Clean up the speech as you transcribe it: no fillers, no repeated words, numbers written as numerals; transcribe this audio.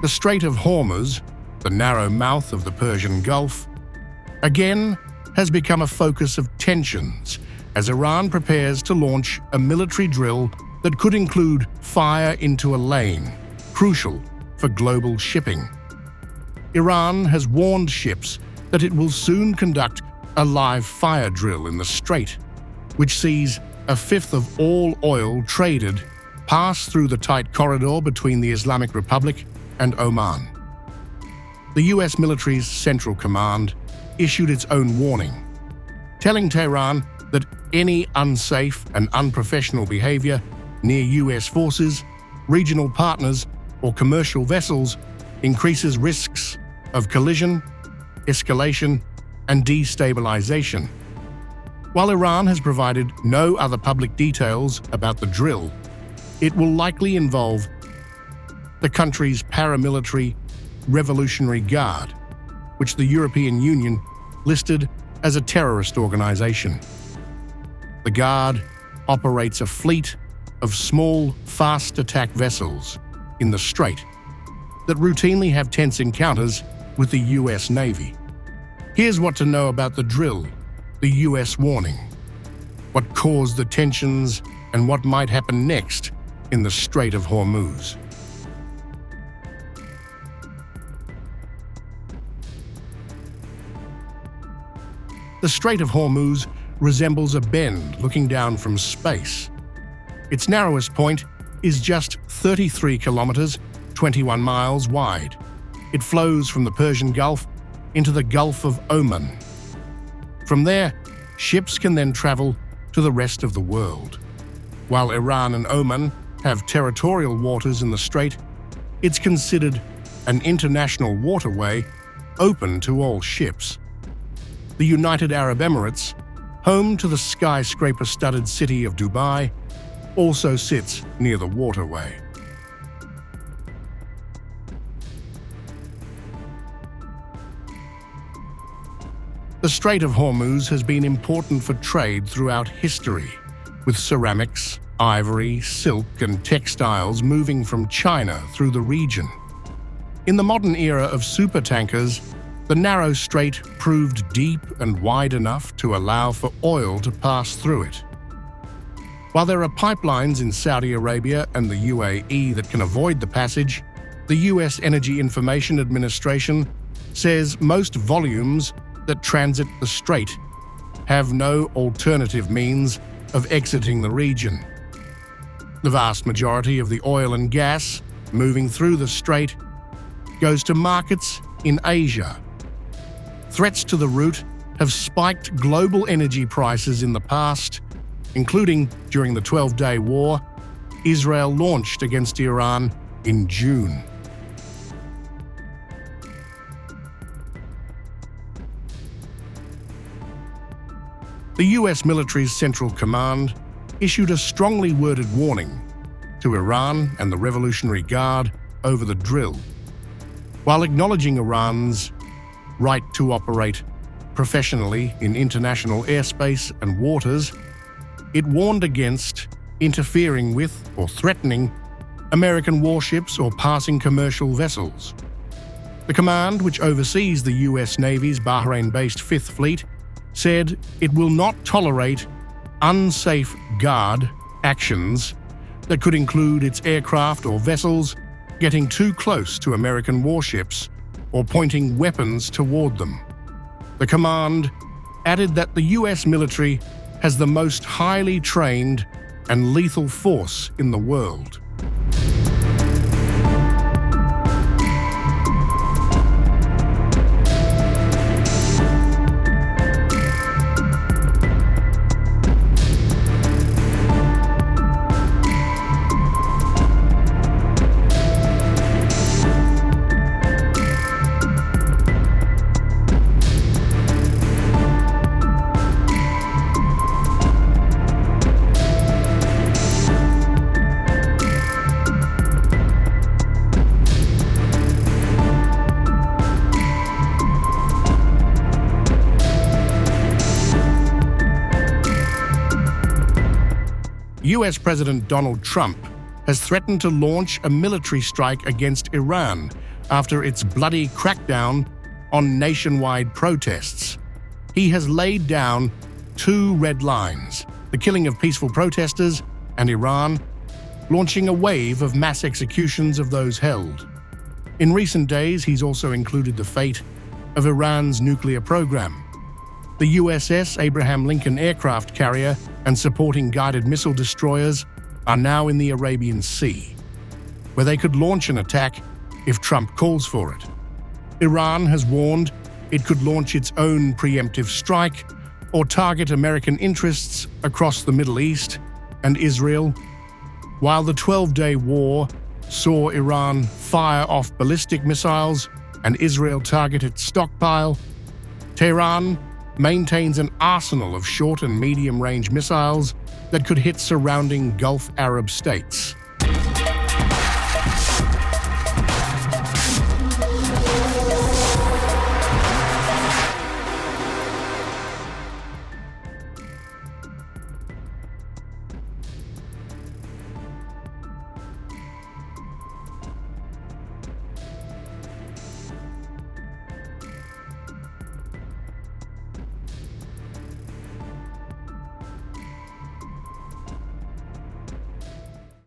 The Strait of Hormuz, the narrow mouth of the Persian Gulf, again has become a focus of tensions as Iran prepares to launch a military drill that could include fire into a lane, crucial for global shipping. Iran has warned ships that it will soon conduct a live fire drill in the strait, which sees a fifth of all oil traded pass through the tight corridor between the Islamic Republic and Oman. The US military's Central Command issued its own warning, telling Tehran that any unsafe and unprofessional behavior near US forces, regional partners, or commercial vessels increases risks of collision, escalation, and destabilization. While Iran has provided no other public details about the drill, it will likely involve the country's paramilitary Revolutionary Guard, which the European Union listed as a terrorist organization. The Guard operates a fleet of small, fast attack vessels in the strait that routinely have tense encounters with the US Navy. Here's what to know about the drill, the US warning, what caused the tensions, and what might happen next in the Strait of Hormuz. The Strait of Hormuz resembles a bend looking down from space. Its narrowest point is just 33 kilometers, 21 miles wide. It flows from the Persian Gulf into the Gulf of Oman. From there, ships can then travel to the rest of the world. While Iran and Oman have territorial waters in the strait, it's considered an international waterway open to all ships. The United Arab Emirates, home to the skyscraper-studded city of Dubai, also sits near the waterway. The Strait of Hormuz has been important for trade throughout history, with ceramics, ivory, silk, and textiles moving from China through the region. In the modern era of supertankers, the narrow strait proved deep and wide enough to allow for oil to pass through it. While there are pipelines in Saudi Arabia and the UAE that can avoid the passage, the US Energy Information Administration says most volumes that transit the strait have no alternative means of exiting the region. The vast majority of the oil and gas moving through the strait goes to markets in Asia. Threats to the route have spiked global energy prices in the past, including during the 12-day war Israel launched against Iran in June. The US military's Central Command issued a strongly worded warning to Iran and the Revolutionary Guard over the drill. While acknowledging Iran's right to operate professionally in international airspace and waters, it warned against interfering with or threatening American warships or passing commercial vessels. The command, which oversees the US Navy's Bahrain-based Fifth Fleet, said it will not tolerate unsafe guard actions that could include its aircraft or vessels getting too close to American warships or pointing weapons toward them. The command added that the US military has the most highly trained and lethal force in the world. US President Donald Trump has threatened to launch a military strike against Iran after its bloody crackdown on nationwide protests. He has laid down two red lines: the killing of peaceful protesters and Iran launching a wave of mass executions of those held. In recent days, he's also included the fate of Iran's nuclear program. The USS Abraham Lincoln aircraft carrier and supporting guided missile destroyers are now in the Arabian Sea, where they could launch an attack if Trump calls for it. Iran has warned it could launch its own preemptive strike or target American interests across the Middle East and Israel. While the 12-day war saw Iran fire off ballistic missiles and Israel target its stockpile, Tehran maintains an arsenal of short and medium-range missiles that could hit surrounding Gulf Arab states.